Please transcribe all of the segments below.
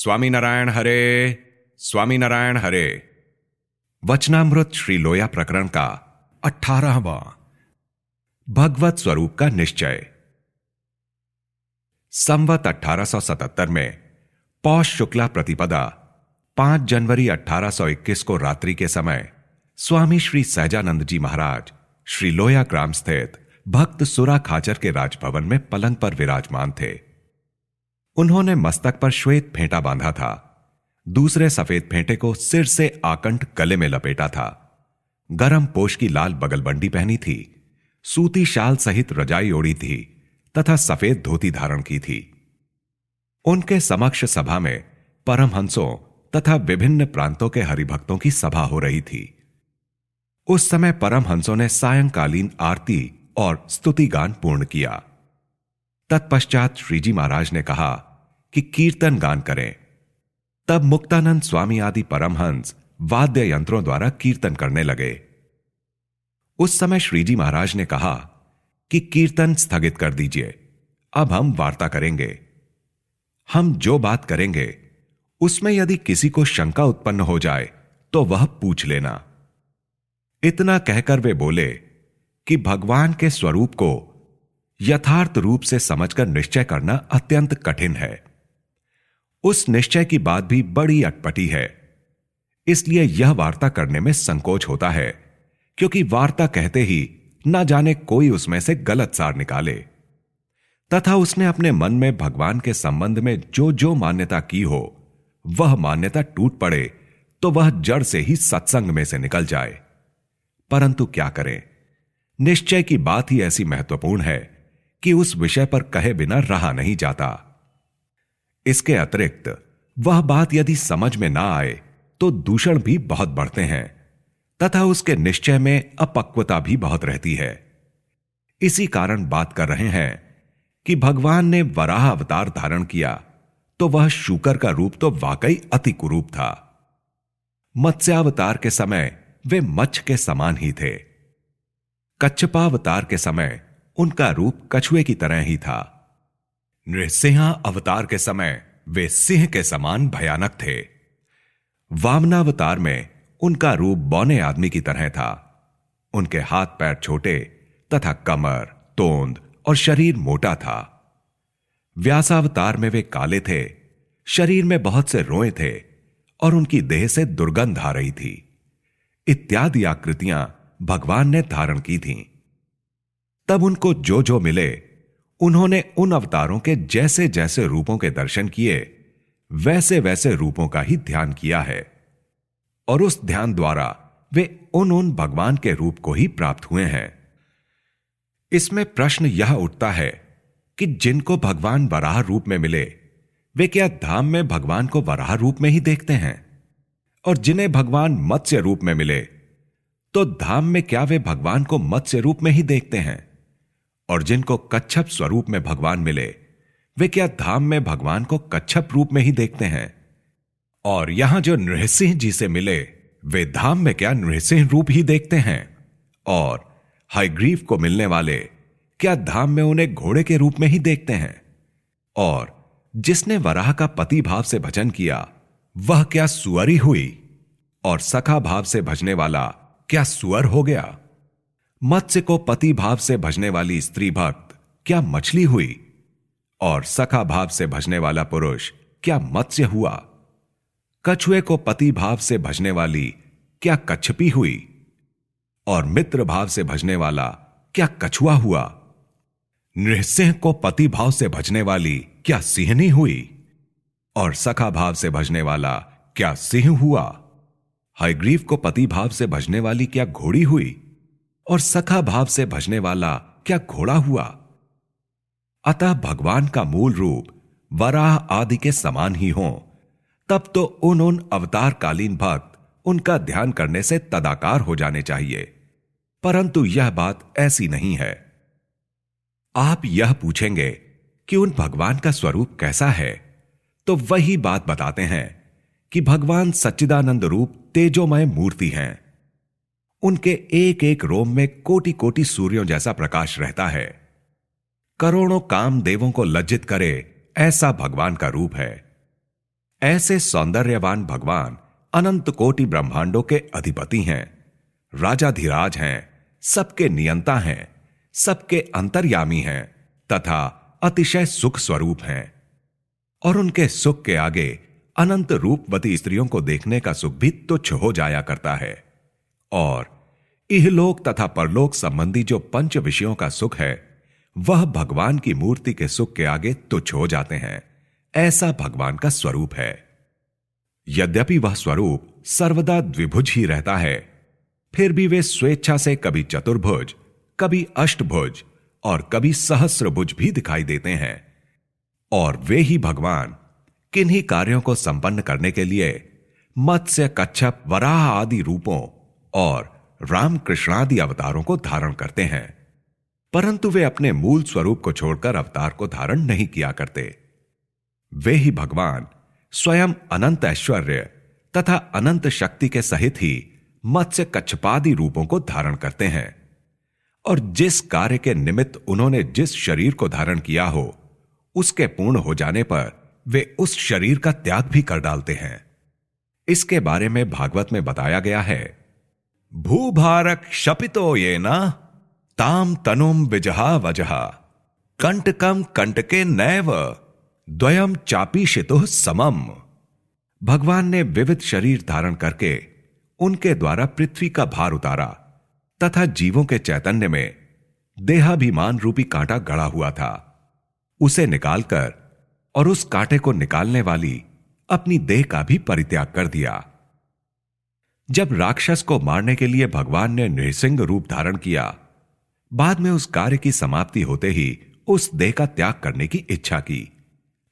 स्वामीनारायण हरे, स्वामीनारायण हरे। वचनामृत श्री लोया प्रकरण का 18वां भगवत स्वरूप का निश्चय। संवत 1877 में पौष शुक्ला प्रतिपदा 5 जनवरी 1821 को रात्रि के समय स्वामी श्री सहजानंद जी महाराज श्री लोया ग्राम स्थित भक्त सुरा खाचर के राजभवन में पलंग पर विराजमान थे। उन्होंने मस्तक पर श्वेत फेंटा बांधा था, दूसरे सफेद फेंटे को सिर से आकंठ गले में लपेटा था। गरम पोष की लाल बगलबंडी पहनी थी, सूती शाल सहित रजाई ओढ़ी थी तथा सफेद धोती धारण की थी। उनके समक्ष सभा में परमहंसों तथा विभिन्न प्रांतों के हरिभक्तों की सभा हो रही थी। उस समय परमहंसों ने सायंकालीन आरती और स्तुति गान पूर्ण किया। तत्पश्चात श्रीजी महाराज ने कहा कि कीर्तन गान करें। तब मुक्तानंद स्वामी आदि परमहंस वाद्य यंत्रों द्वारा कीर्तन करने लगे। उस समय श्रीजी महाराज ने कहा कि कीर्तन स्थगित कर दीजिए, अब हम वार्ता करेंगे। हम जो बात करेंगे उसमें यदि किसी को शंका उत्पन्न हो जाए तो वह पूछ लेना। इतना कहकर वे बोले कि भगवान के स्वरूप को यथार्थ रूप से समझकर निश्चय करना अत्यंत कठिन है। उस निश्चय की बात भी बड़ी अटपटी है, इसलिए यह वार्ता करने में संकोच होता है, क्योंकि वार्ता कहते ही ना जाने कोई उसमें से गलत सार निकाले तथा उसने अपने मन में भगवान के संबंध में जो जो मान्यता की हो वह मान्यता टूट पड़े तो वह जड़ से ही सत्संग में से निकल जाए। परंतु क्या करें, निश्चय की बात ही ऐसी महत्वपूर्ण है कि उस विषय पर कहे बिना रहा नहीं जाता। इसके अतिरिक्त वह बात यदि समझ में ना आए तो दूषण भी बहुत बढ़ते हैं तथा उसके निश्चय में अपक्वता भी बहुत रहती है। इसी कारण बात कर रहे हैं कि भगवान ने वराह अवतार धारण किया तो वह शूकर का रूप तो वाकई अति कुरूप था। मत्स्यावतार के समय वे मच्छ के समान ही थे। कच्छपावतार के समय उनका रूप कछुए की तरह ही था। नृसिंह अवतार के समय वे सिंह के समान भयानक थे। वामनावतार में उनका रूप बौने आदमी की तरह था। उनके हाथ पैर छोटे तथा कमर, तोंद और शरीर मोटा था। व्यासावतार में वे काले थे, शरीर में बहुत से रोए थे और उनकी देह से दुर्गंध आ रही थी। इत्यादि आकृतियां भगवान ने धारण की थीं। तब उनको जो जो मिले उन्होंने उन अवतारों के जैसे जैसे रूपों के दर्शन किए, वैसे वैसे रूपों का ही ध्यान किया है और उस ध्यान द्वारा वे उन भगवान के रूप को ही प्राप्त हुए हैं। इसमें प्रश्न यह उठता है कि जिनको भगवान वराह रूप में मिले वे क्या धाम में भगवान को वराह रूप में ही देखते हैं, और जिन्हें भगवान मत्स्य रूप में मिले तो धाम में क्या वे भगवान को मत्स्य रूप में ही देखते हैं, और जिनको कच्छप स्वरूप में भगवान मिले वे क्या धाम में भगवान को कच्छप रूप में ही देखते हैं, और यहां जो नृसिंह जी से मिले वे धाम में क्या नृसिंह रूप ही देखते हैं, और हयग्रीव को मिलने वाले क्या धाम में उन्हें घोड़े के रूप में ही देखते हैं, और जिसने वराह का पति भाव से भजन किया वह क्या सुअरी हुई, और सखा भाव से भजने वाला क्या सुअर हो गया। मत्स्य को पति भाव से भजने वाली स्त्री भक्त क्या मछली हुई, और सखा भाव से भजने वाला पुरुष क्या मत्स्य हुआ। कछुए को पति भाव से भजने वाली क्या कच्छपी हुई, और मित्र भाव से भजने वाला क्या कछुआ हुआ। नृसिंह को पति भाव से भजने वाली क्या सिंहनी हुई, और सखा भाव से भजने वाला क्या सिंह हुआ। हयग्रीव को पति भाव से भजने वाली क्या घोड़ी हुई, और सखा भाव से भजने वाला क्या घोड़ा हुआ। अतः भगवान का मूल रूप वराह आदि के समान ही हो तब तो उन अवतार कालीन भक्त उनका ध्यान करने से तदाकार हो जाने चाहिए, परंतु यह बात ऐसी नहीं है। आप यह पूछेंगे कि उन भगवान का स्वरूप कैसा है, तो वही बात बताते हैं कि भगवान सच्चिदानंद रूप तेजोमय मूर्ति हैं। उनके एक एक रोम में कोटि कोटि सूर्यों जैसा प्रकाश रहता है। करोड़ों काम देवों को लज्जित करे ऐसा भगवान का रूप है। ऐसे सौंदर्यवान भगवान अनंत कोटि ब्रह्मांडों के अधिपति हैं, राजाधिराज हैं, सबके नियंता हैं, सबके अंतर्यामी हैं तथा अतिशय सुख स्वरूप हैं। और उनके सुख के आगे अनंत रूपवती स्त्रियों को देखने का सुख भी तुच्छ हो जाया करता है। और इहलोक तथा परलोक संबंधी जो पंच विषयों का सुख है वह भगवान की मूर्ति के सुख के आगे तुच्छ हो जाते हैं। ऐसा भगवान का स्वरूप है। यद्यपि वह स्वरूप सर्वदा द्विभुज ही रहता है, फिर भी वे स्वेच्छा से कभी चतुर्भुज, कभी अष्टभुज और कभी सहस्रभुज भी दिखाई देते हैं। और वे ही भगवान किन्हीं कार्यों को संपन्न करने के लिए मत्स्य, कच्छप, वराह आदि रूपों और राम कृष्णादि अवतारों को धारण करते हैं, परंतु वे अपने मूल स्वरूप को छोड़कर अवतार को धारण नहीं किया करते। वे ही भगवान स्वयं अनंत ऐश्वर्य तथा अनंत शक्ति के सहित ही मत्स्य, कच्छपादि रूपों को धारण करते हैं। और जिस कार्य के निमित्त उन्होंने जिस शरीर को धारण किया हो उसके पूर्ण हो जाने पर वे उस शरीर का त्याग भी कर डालते हैं। इसके बारे में भागवत में बताया गया है, भूभारक शपितो ये न ताम तनुम विजहा वजहा कंटकम कंटके नैव द्वयम चापीशितुः समम। भगवान ने विविध शरीर धारण करके उनके द्वारा पृथ्वी का भार उतारा तथा जीवों के चैतन्य में देहाभिमान रूपी कांटा गड़ा हुआ था, उसे निकालकर और उस कांटे को निकालने वाली अपनी देह का भी परित्याग कर दिया। जब राक्षस को मारने के लिए भगवान ने नृसिंह रूप धारण किया, बाद में उस कार्य की समाप्ति होते ही उस देह का त्याग करने की इच्छा की,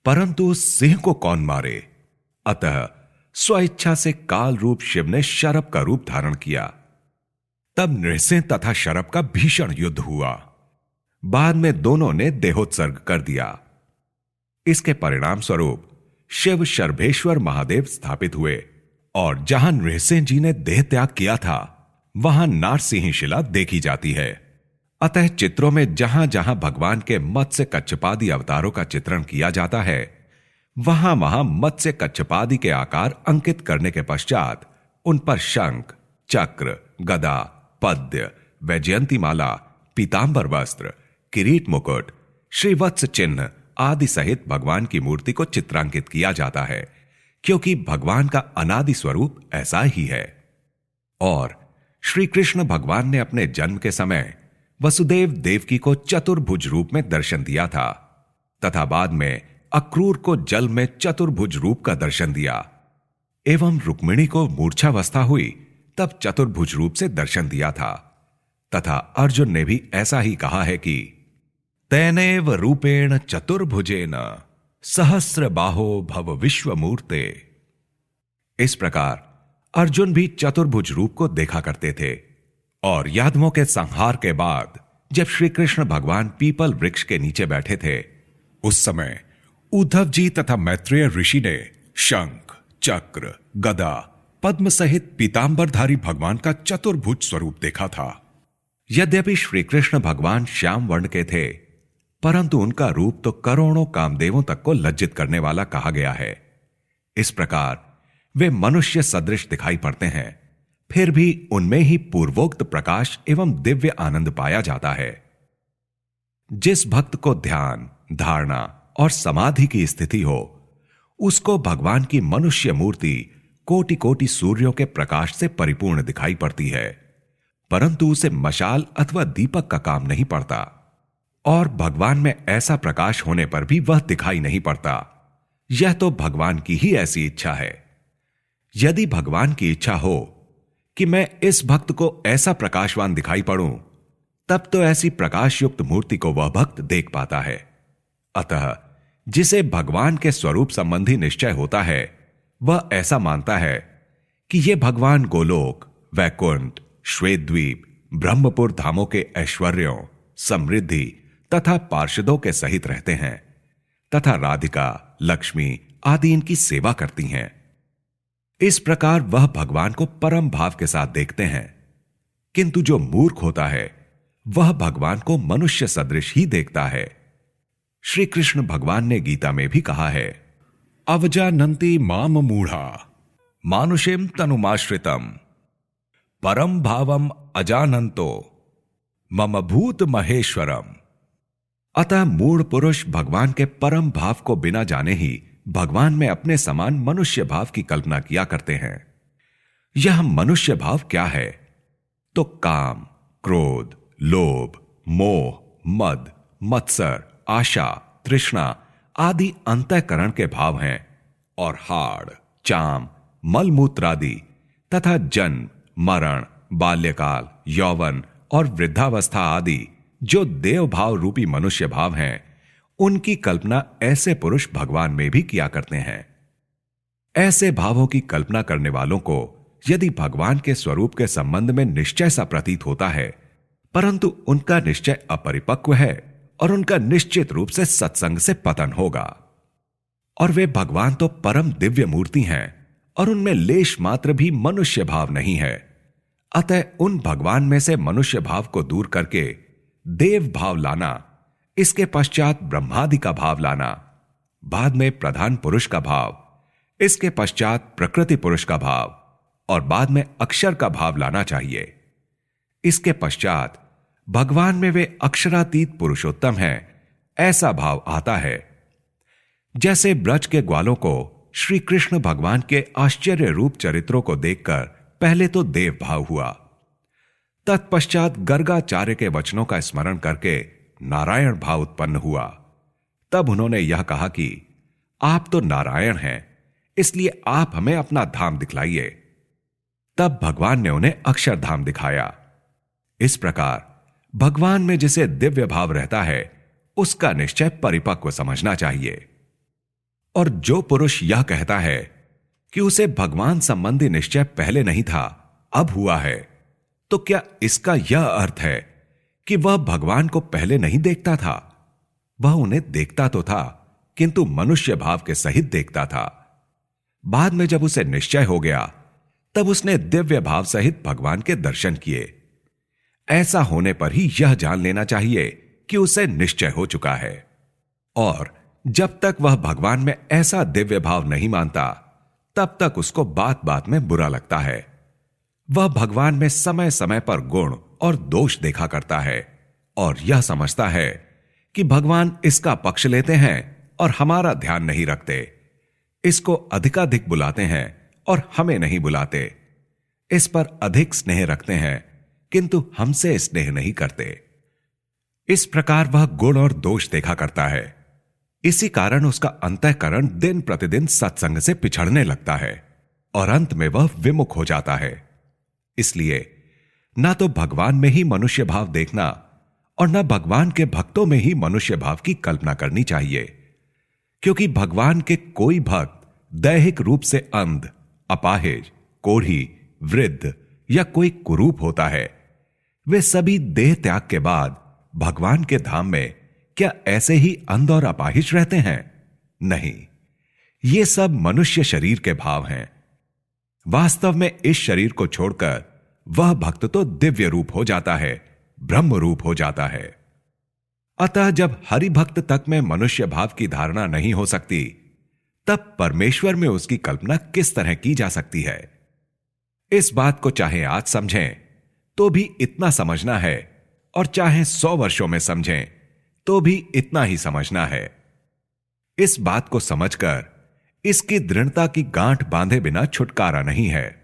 परंतु उस सिंह को कौन मारे। अतः स्वेच्छा से काल रूप शिव ने शरभ का रूप धारण किया। तब नृसिंह तथा शरभ का भीषण युद्ध हुआ। बाद में दोनों ने देहोत्सर्ग कर दिया। इसके परिणाम स्वरूप शिव शर्भेश्वर महादेव स्थापित हुए और जहां नृसिंह जी ने देह त्याग किया था वहां नारसिंह शिला देखी जाती है। अतः चित्रों में जहां जहां भगवान के मत्स्य, कच्छपादि अवतारों का चित्रण किया जाता है वहां वहां मत्स्य, कच्छपादि के आकार अंकित करने के पश्चात उन पर शंख, चक्र, गदा, पद्य, वैजयंती माला, पीतांबर वस्त्र, किरीट, मुकुट, श्रीवत्स चिन्ह आदि सहित भगवान की मूर्ति को चित्रांकित किया जाता है, क्योंकि भगवान का अनादि स्वरूप ऐसा ही है। और श्री कृष्ण भगवान ने अपने जन्म के समय वसुदेव देवकी को चतुर्भुज रूप में दर्शन दिया था तथा बाद में अक्रूर को जल में चतुर्भुज रूप का दर्शन दिया एवं रुक्मिणी को मूर्छावस्था हुई तब चतुर्भुज रूप से दर्शन दिया था। तथा अर्जुन ने भी ऐसा ही कहा है कि तैनेव रूपेण चतुर्भुजेन सहस्र बाहो भव विश्वमूर्ते। इस प्रकार अर्जुन भी चतुर्भुज रूप को देखा करते थे। और यादवों के संहार के बाद जब श्री कृष्ण भगवान पीपल वृक्ष के नीचे बैठे थे उस समय उद्धव जी तथा मैत्रेय ऋषि ने शंख, चक्र, गदा, पद्म सहित पीतांबरधारी भगवान का चतुर्भुज स्वरूप देखा था। यद्यपि श्री कृष्ण भगवान श्याम वर्ण के थे, परंतु उनका रूप तो करोड़ों कामदेवों तक को लज्जित करने वाला कहा गया है। इस प्रकार वे मनुष्य सदृश दिखाई पड़ते हैं, फिर भी उनमें ही पूर्वोक्त प्रकाश एवं दिव्य आनंद पाया जाता है। जिस भक्त को ध्यान, धारणा और समाधि की स्थिति हो उसको भगवान की मनुष्य मूर्ति कोटि कोटि सूर्यों के प्रकाश से परिपूर्ण दिखाई पड़ती है, परंतु उसे मशाल अथवा दीपक का काम नहीं पड़ता। और भगवान में ऐसा प्रकाश होने पर भी वह दिखाई नहीं पड़ता। यह तो भगवान की ही ऐसी इच्छा है। यदि भगवान की इच्छा हो कि मैं इस भक्त को ऐसा प्रकाशवान दिखाई पड़ूं, तब तो ऐसी प्रकाश युक्त मूर्ति को वह भक्त देख पाता है। अतः जिसे भगवान के स्वरूप संबंधी निश्चय होता है वह ऐसा मानता है कि ये भगवान गोलोक, वैकुंठ, श्वेतद्वीप, ब्रह्मपुर धामों के ऐश्वर्यों, समृद्धि तथा पार्षदों के सहित रहते हैं तथा राधिका, लक्ष्मी आदि इनकी सेवा करती हैं। इस प्रकार वह भगवान को परम भाव के साथ देखते हैं। किंतु जो मूर्ख होता है वह भगवान को मनुष्य सदृश ही देखता है। श्री कृष्ण भगवान ने गीता में भी कहा है, अवजानन्ति माम मूढ़ा मानुषेम तनुमाश्रितम परम भावम अजानन्तो मम भूत महेश्वरम। अतः मूढ़ पुरुष भगवान के परम भाव को बिना जाने ही भगवान में अपने समान मनुष्य भाव की कल्पना किया करते हैं। यह मनुष्य भाव क्या है? तो काम, क्रोध, लोभ, मोह, मद, मत्सर, आशा, तृष्णा आदि अंतःकरण के भाव हैं और हाड़, चाम, मलमूत्रादि तथा जन्म, मरण, बाल्यकाल, यौवन और वृद्धावस्था आदि जो देव भाव रूपी मनुष्य भाव हैं, उनकी कल्पना ऐसे पुरुष भगवान में भी किया करते हैं। ऐसे भावों की कल्पना करने वालों को यदि भगवान के स्वरूप के संबंध में निश्चय सा प्रतीत होता है, परंतु उनका निश्चय अपरिपक्व है और उनका निश्चित रूप से सत्संग से पतन होगा। और वे भगवान तो परम दिव्य मूर्ति हैं और उनमें लेश मात्र भी मनुष्य भाव नहीं है। अतः उन भगवान में से मनुष्य भाव को दूर करके देव भाव लाना, इसके पश्चात ब्रह्मादि का भाव लाना, बाद में प्रधान पुरुष का भाव, इसके पश्चात प्रकृति पुरुष का भाव और बाद में अक्षर का भाव लाना चाहिए। इसके पश्चात भगवान में वे अक्षरातीत पुरुषोत्तम हैं, ऐसा भाव आता है। जैसे ब्रज के ग्वालों को श्री कृष्ण भगवान के आश्चर्य रूप चरित्रों को देखकर पहले तो देव भाव हुआ, तत्पश्चात गर्गाचार्य के वचनों का स्मरण करके नारायण भाव उत्पन्न हुआ। तब उन्होंने यह कहा कि आप तो नारायण हैं, इसलिए आप हमें अपना धाम दिखलाइए। तब भगवान ने उन्हें अक्षरधाम दिखाया। इस प्रकार भगवान में जिसे दिव्य भाव रहता है, उसका निश्चय परिपक्व समझना चाहिए। और जो पुरुष यह कहता है कि उसे भगवान संबंधी निश्चय पहले नहीं था, अब हुआ है, तो क्या इसका यह अर्थ है कि वह भगवान को पहले नहीं देखता था? वह उन्हें देखता तो था, किंतु मनुष्य भाव के सहित देखता था। बाद में जब उसे निश्चय हो गया, तब उसने दिव्य भाव सहित भगवान के दर्शन किए। ऐसा होने पर ही यह जान लेना चाहिए कि उसे निश्चय हो चुका है। और जब तक वह भगवान में ऐसा दिव्य भाव नहीं मानता, तब तक उसको बात बात में बुरा लगता है। वह भगवान में समय समय पर गुण और दोष देखा करता है और यह समझता है कि भगवान इसका पक्ष लेते हैं और हमारा ध्यान नहीं रखते, इसको अधिकाधिक बुलाते हैं और हमें नहीं बुलाते, इस पर अधिक स्नेह रखते हैं किंतु हमसे स्नेह नहीं करते। इस प्रकार वह गुण और दोष देखा करता है। इसी कारण उसका अंतःकरण दिन प्रतिदिन सत्संग से पिछड़ने लगता है और अंत में वह विमुख हो जाता है। इसलिए ना तो भगवान में ही मनुष्य भाव देखना और न भगवान के भक्तों में ही मनुष्य भाव की कल्पना करनी चाहिए, क्योंकि भगवान के कोई भक्त दैहिक रूप से अंध, अपाहिज, कोढ़ी, वृद्ध या कोई कुरूप होता है। वे सभी देह त्याग के बाद भगवान के धाम में क्या ऐसे ही अंध और अपाहिज रहते हैं? नहीं, ये सब मनुष्य शरीर के भाव हैं। वास्तव में इस शरीर को छोड़कर वह भक्त तो दिव्य रूप हो जाता है, ब्रह्म रूप हो जाता है। अतः जब हरि भक्त तक में मनुष्य भाव की धारणा नहीं हो सकती, तब परमेश्वर में उसकी कल्पना किस तरह की जा सकती है? इस बात को चाहे आज समझें तो भी इतना समझना है, और चाहे 100 वर्षों में समझें तो भी इतना ही समझना है। इस बात को समझकर इसकी दृढ़ता की गांठ बांधे बिना छुटकारा नहीं है।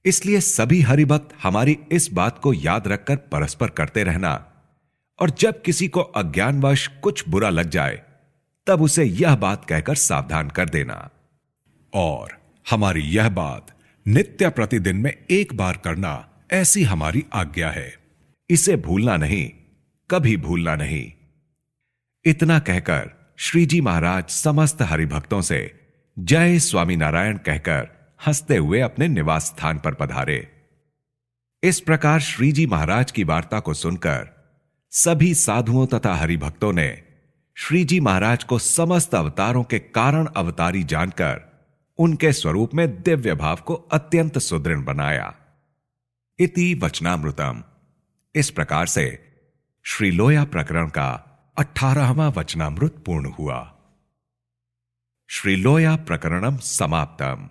इसलिए सभी हरिभक्त हमारी इस बात को याद रखकर परस्पर करते रहना, और जब किसी को अज्ञानवश कुछ बुरा लग जाए तब उसे यह बात कहकर सावधान कर देना। और हमारी यह बात नित्य प्रतिदिन में एक बार करना, ऐसी हमारी आज्ञा है। इसे भूलना नहीं, कभी भूलना नहीं। इतना कहकर श्री जी महाराज समस्त हरिभक्तों से जय स्वामी नारायण कहकर हंसते हुए अपने निवास स्थान पर पधारे। इस प्रकार श्री जी महाराज की वार्ता को सुनकर सभी साधुओं तथा हरिभक्तों ने श्री जी महाराज को समस्त अवतारों के कारण अवतारी जानकर उनके स्वरूप में दिव्य भाव को अत्यंत सुदृढ़ बनाया। इति वचनामृतम। इस प्रकार से श्री लोया प्रकरण का 18वां वचनामृत पूर्ण हुआ। श्रीलोया प्रकरणम समाप्तम।